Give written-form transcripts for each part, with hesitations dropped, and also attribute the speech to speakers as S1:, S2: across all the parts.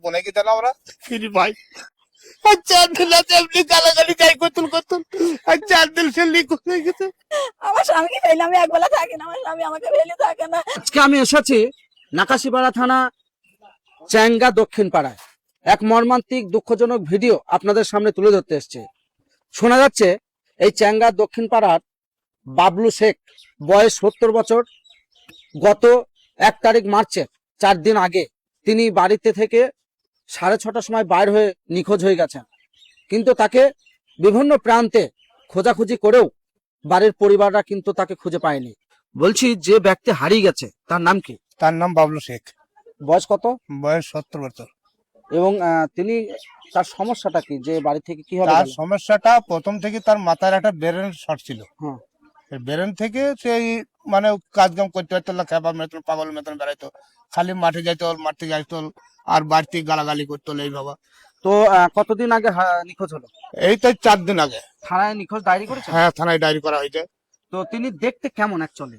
S1: বোনাকে দিলাম আমরা ফিরি ভাই। আচ্ছা দিলা এমনি গালাগালি যাই কতুল কতুল। আচ্ছা দিল সে লিক হয়ে গেছে।
S2: আমার স্বামীকে ফেলে আমি একবেলা থাকি না, আমার স্বামী আমাকে ফেলে থাকে না।
S3: আজকে আমি এসেছি নাকাশিপাড়া থানা চ্যাঙ্গা দক্ষিণ পাড়ায়। এক মর্মান্তিক দুঃখজনক ভিডিও আপনাদের সামনে তুলে ধরতে এসছে। শোনা যাচ্ছে এই চ্যাঙ্গা দক্ষিণ পাড়ার বাবলু শেখ, বয়স 70 বছর, গত 1 তারিখ মার্চের 4 দিন আগে তিনি বাড়িতে থেকে 6:30টার সময় বাইর হয়ে নিখোঁজ হয়ে গেছেন। কিন্তু তাকে বিভিন্ন প্রান্তে খোঁজাখুঁজি করেও বাড়ির পরিবাররা কিন্তু তাকে খুঁজে পায়নি। বলছি, যে ব্যক্তি হারিয়ে গেছে তার নাম কি?
S1: তার নাম বাবলু শেখ,
S3: বয়স কত?
S1: বয়স 70 বছর।
S3: এবং তিনি তার সমস্যাটা কি, যে বাড়ি থেকে কি হবে?
S1: তার সমস্যাটা প্রথম থেকে তার মাথায় একটা ব্রেন শর্ট ছিল।
S3: হ্যাঁ,
S1: ব্রেন থেকে সেই মানে কাজ কাম করতে পারতো না, খেপার মতন পাগল মতন বেড়াইতো, খালি মাঠে যাইতো, মাঠে যাইতো আর বাড়িতে গালাগালি করতো এই বাবা।
S3: তো কতদিন আগে নিখোঁজ হলো?
S1: এই তো 4 দিন আগে
S3: থানায় নিখোঁজ ডায়েরি করেছে?
S1: হ্যাঁ, থানায় ডায়েরি করা হয়েছে।
S3: তো তিনি দেখতে কেমন অ্যাকচুয়ালি?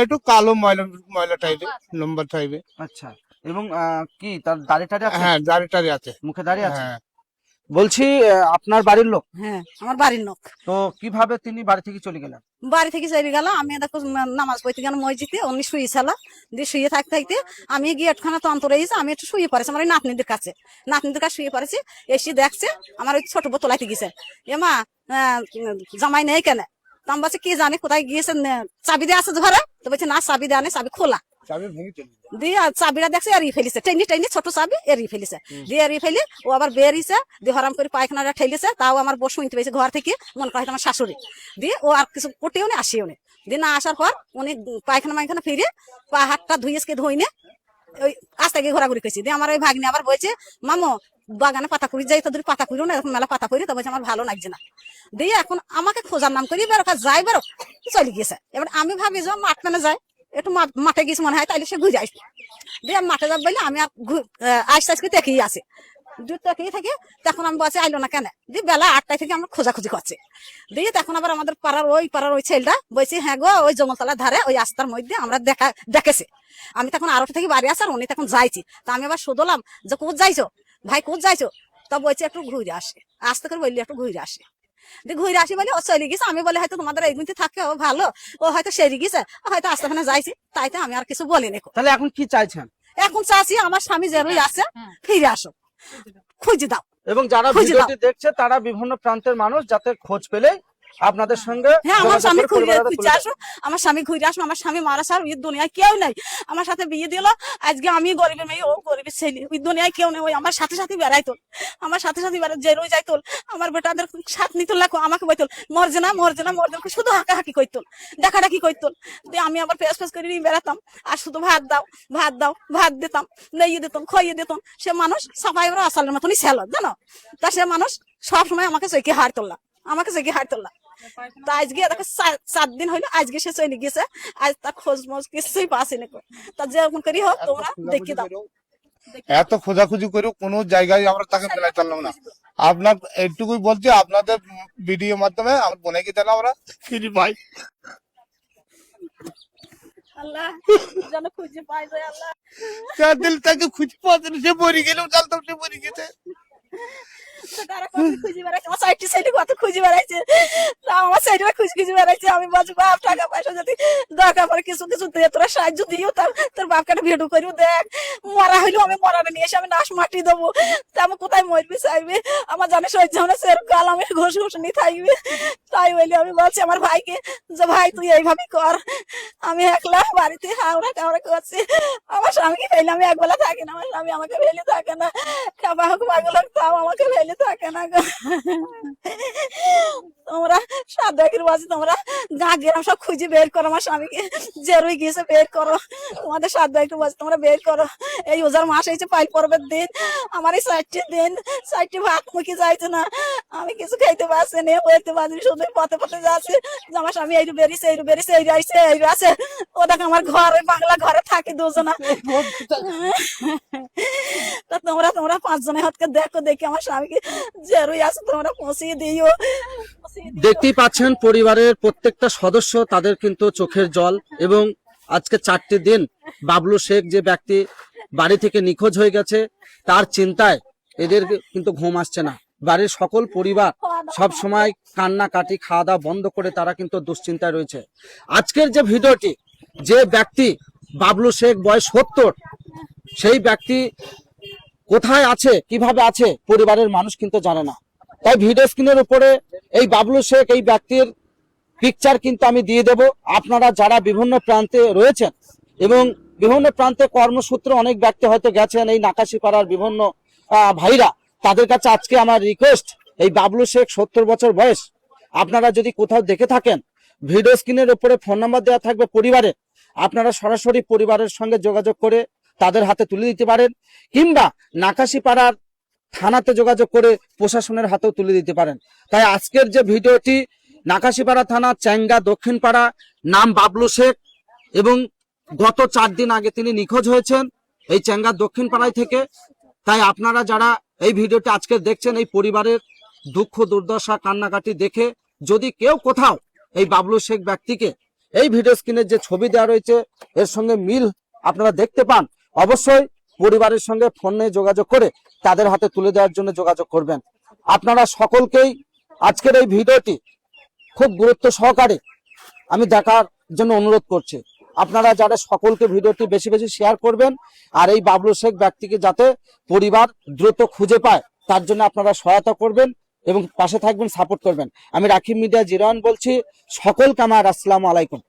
S1: একটু কালো ময়লা ময়লা টাইপের, নম্বর টাইপের।
S3: আচ্ছা, এবং কি তার দাড়ি টাড়ি আছে?
S1: হ্যাঁ, দাড়ি টাড়ি আছে,
S3: মুখে দাড়ি আছে।
S1: হ্যাঁ।
S3: বলছি, আপনার বাড়ির লোক?
S2: হ্যাঁ, আমার বাড়ির লোক।
S3: তো কিভাবে তিনি বাড়ি থেকে চলে গেলেন?
S2: বাড়ি থেকে চলে গেল, আমি দেখো নামাজ পড়তে গেলাম মসজিদে, উনি শুয়েছিল, দিয়ে শুয়ে থাকতে থাকতে আমি গেটখানা তো অন্তরে এসে আমি একটু শুয়ে পড়েছি আমার ওই নাতনিদের কাছে শুয়ে পড়েছি। এসে দেখছে আমার ওই ছোট বোতল আইতে গেছে, এমা জামাই নেই কেন? তো আমি বলছি কি জানি কোথায় গিয়েছে, চাবি দিয়ে আছে ঘরে। তো বলছে না, চাবি দেওয়া নেই, চাবি খোলা। দিয়ে চাবিটা দেখছে এড়িয়ে ফেলিছে, টেনে টেনে ছোট চাবি এড়িয়ে ফেলিছে। দিয়ে এড়িয়ে ফেলি ও আবার বেরিয়েছে, দিয়ে হরাম করে পায়খানাটা ঠেলিছে। তাও আমার বউ শুনতে পেয়েছে ঘর থেকে, মনে করা আমার শাশুড়ি। দিয়ে ও আর কিছু কোটেও নি, আসিও নি। দিয়ে না আসার পর উনি পায়খানা মাইখানা ফিরে পা হাতটা ধুয়েছে, ধুইনে ওই আস্তে গিয়ে ঘোরাঘুরি করছি। দিয়ে আমার ওই ভাগ্নি আবার বলছে, মামো বাগানে পাতা কুড়ি যাই, তোদের পাতা কুড়িও না, এরকম মেলা পাতা কুড়ি। তো বলছে আমার ভালো লাগছে না। দিয়ে এখন আমাকে খোঁজার নাম করি বেরো যাই, বেরো চলে গিয়েছে। এবার আমি ভাবি যে মাঠ মেনে যায়, একটু মাঠে গেছি মনে হয়, তাইলে সে ঘুরে আসবে। দিয়ে মাঠে যাব বলে আমি আর আস্তে আস্তে দেখেই আসি, দূর থেকেই থেকে। তখন আমি বলছি আইলো না কেন? দিয়ে বেলা 8টায় থেকে আমরা খোঁজাখুঁজি করছে। দিয়ে তখন আবার আমাদের পাড়ার ওই ছেলেটা বলছি, হ্যাঁ গো, ওই জঙ্গলতলার ধারে ওই রাস্তার মধ্যে আমরা দেখেছি। আমি তখন আরো থেকে বাড়ি আসি, আর উনি তখন যাইছি। তা আমি আবার শুধলাম যে কোথ যাইছো ভাই, কোথ যাইছো? তা বলছি একটু ঘুরে আসে, আস্তে করে বললি একটু ঘুরে আসে। দিয়ে ঘুরে আসি বলে ও চলে গেছে। আমি বলে হয়তো তোমাদের এই গুনতে থাকে, ও ভালো, ও হয়তো সেরে গেছে, হয়তো আস্তেখানে যাইছি। তাইতে আমি আর কিছু বলিনি।
S3: তাহলে এখন কি চাইছেন?
S2: এখন চাচ্ছি আমার স্বামী যেরই আছে ফিরে আসো, খুঁজে দাও।
S3: এবং যারা
S2: খুঁজে
S3: ভিডিওটি দেখছে তারা বিভিন্ন প্রান্তের মানুষ যাতে খোঁজ পেলে আপনাদের সঙ্গে
S2: হ্যাঁ, আমার
S3: যোগাযোগ
S2: স্বামী
S3: করে পরিবারের
S2: খুঁজে
S3: তুলে
S2: আসো, আমার স্বামী ঘুরে আসো। আমার স্বামী মারা ছাড়া ওই দুনিয়ায় কেউ নাই। আমার সাথে বিয়ে দিল, আজকে আমি গরিবের মেয়ে, ও গরিবের ছেলে, ওই দুনিয়ায় কেউ নেই। ওই আমার সাথে সাথে বেড়াইতো, আমার সাথে সাথে যে রয়ে যাইতো, আমার বেটাদের সাথ নিত, আমাকে বইতো মরছে না মরছে না মরছে না, শুধু হাঁকাহাঁকি করতো, ডাকাডাকি করতো। দিয়ে আমি আবার ফেস ফেস করে নিয়ে বেড়াতাম, আর শুধু ভাত দাও ভাত দাও, ভাত দিতাম, নেইয়ে দিতাম, খাইয়ে দিতাম। সে মানুষ সবাই ওরা আসালের মতনই ছিল, জানো। তা সে মানুষ সবসময় আমাকে চৈকি হার তোলা, আমাকে চৈকি হার তোলা। তা আজকে দেখো 7 দিন হইলো, আজকে সে চলে গেছে। আজ তার খোঁজ মোজ কিছুই পাসিনি। তা যেরকম করি হোক তোমরা দেখি দাও।
S1: এত খোঁজাখুঁজি করে কোনো জায়গায় আমরা তাকে পেলাই চললাম না। আপনার এইটুকুই বলছি, আপনাদের ভিডিও মাধ্যমে আমার বোনাকে দিলাম আমরা ফিরি ভাই।
S2: আল্লাহ যেন খুঁজে পাই যায়, আল্লাহ
S1: দিল তাকে খুঁজে পাওয়া যায় না, সে মরে গেলেও জানতাম সে মরে গেছে।
S2: খুঁজে বেড়াইছে আমার সাইডটি সাইডে, কত খুঁজে বেড়াইছে আমার সাইডে, খুঁজে বেড়াইছে। আমি বলছি বাপ, টাকা পয়সা যদি দরকার পড়ে কিছু কিছু দিয়ে তোরা সাহায্য দিও, তোর বাপকে ভিডিও করিও দেখ। মরা হইলেও আমি মরাটা নিয়ে এসে আমি নাশ মাটি দেবো। তা আমি কোথায় মরবি চাইবে, আমার জানে সহ্য হবে না, সেরকম আমি ঘুষ ঘুষ নিয়ে থাকবে। তাই বলি আমি বলছি আমার ভাইকে যে ভাই তুই এইভাবে কর, আমি একলা বাড়িতে হাওড়া টাওড়া করছি। আমার স্বামীকে ফেলে আমি একবেলা থাকি না, আমার স্বামী আমাকে ফেলে থাকে না, খাবার হোক পাগল হোক, তাও আমাকে ফেলে থাকে না। তোমরা সাদাকির বাজি, তোমরা যা গেলাম সব খুঁজে বের করো, আমার স্বামীকে জেরুই গিয়েছে বের করো, তোমাদের সাদাকির বাজি তোমরা বের করো। এই ওজার মাস হয়েছে, পাইল পর্বের দিন, আমার এই 4টি দিন 4টি ভাত মুখে যাইছে না, আমি কিছু খাইতে পারছি না, বইতে পারছি, শুধু পথে পথে যাচ্ছে যে আমার স্বামী এই বেরিয়েছে, এই বেরিয়েছে, এই আসছে, এই আছে। ও দেখ আমার ঘর, ওই বাংলা ঘরে থাকে দুজনা। তা তোমরা 5 জনের হাতকে দেখো, দেখি আমার স্বামীকে জেরুই আছে, তোমরা পৌঁছিয়ে দিও।
S3: দেখতেই পাচ্ছেন পরিবারের প্রত্যেকটা সদস্য, তাদের কিন্তু চোখের জল। এবং আজকে 4টি দিন বাবলু শেখ যে ব্যক্তি বাড়ি থেকে নিখোঁজ হয়ে গেছে, তার চিন্তায় এদের কিন্তু ঘুম আসছে না। বাড়ির সকল পরিবার সব সময় কান্নাকাটি খাওয়া দাওয়া বন্ধ করে তারা কিন্তু দুশ্চিন্তায় রয়েছে। আজকের যে ভিডিওটি, যে ব্যক্তি বাবলু শেখ বয়স 70, সেই ব্যক্তি কোথায় আছে, কিভাবে আছে, পরিবারের মানুষ কিন্তু জানে না। তাই ভিডিও স্ক্রিনের উপরে এই বাবলু শেখ এই ব্যক্তির পিকচার কিন্তু আমি দিয়ে দেব। আপনারা যারা বিভিন্ন প্রান্তে রয়েছেন এবং বিভিন্ন প্রান্তে কর্মসূত্রে অনেক ব্যক্তি হয়তো গেছেন, এই নাকাশিপাড়ার বিভিন্ন ভাইরা, তাদের কাছে আজকে আমার রিকোয়েস্ট, এই বাবলু শেখ 70 বছর বয়স, আপনারা যদি কোথাও দেখে থাকেন, ভিডিও স্ক্রিনের উপরে ফোন নাম্বার দেওয়া থাকবে পরিবারের, আপনারা সরাসরি পরিবারের সঙ্গে যোগাযোগ করে তাদের হাতে তুলে দিতে পারেন, কিংবা নাকাশিপাড়ার থানাতে যোগাযোগ করে প্রশাসনের হাতেও তুলে দিতে পারেন। তাই আজকের যে ভিডিওটি, নাকাশিপাড়া থানা চ্যাঙ্গা দক্ষিণ পাড়া, নাম বাবলু শেখ, এবং গত 4 দিন আগে তিনি নিখোঁজ হয়েছেন এই চ্যাঙ্গা দক্ষিণ পাড়ায় থেকে। তাই আপনারা যারা এই ভিডিওটি আজকে দেখছেন, এই পরিবারের দুঃখ দুর্দশা কান্নাকাটি দেখে যদি কেউ কোথাও এই বাবলু শেখ ব্যক্তিকে এই ভিডিও স্ক্রিনের যে ছবি দেওয়া রয়েছে এর সঙ্গে মিল আপনারা দেখতে পান, অবশ্যই পরিবারের সঙ্গে ফোনে যোগাযোগ করে তাদের হাতে তুলে দেওয়ার জন্য যোগাযোগ করবেন। আপনারা সকলকেই আজকের এই ভিডিওটি খুব গুরুত্ব সহকারে আমি দেখার জন্য অনুরোধ করছি। আপনারা যারা সকলকে ভিডিওটি বেশি বেশি শেয়ার করবেন, আর এই বাবলু শেখ ব্যক্তিকে যাতে পরিবার দ্রুত খুঁজে পায় তার জন্য আপনারা সহায়তা করবেন এবং পাশে থাকবেন, সাপোর্ট করবেন। আমি রাকিব মিডিয়া 01 বলছি, সকলকে আমার আসসালামু আলাইকুম।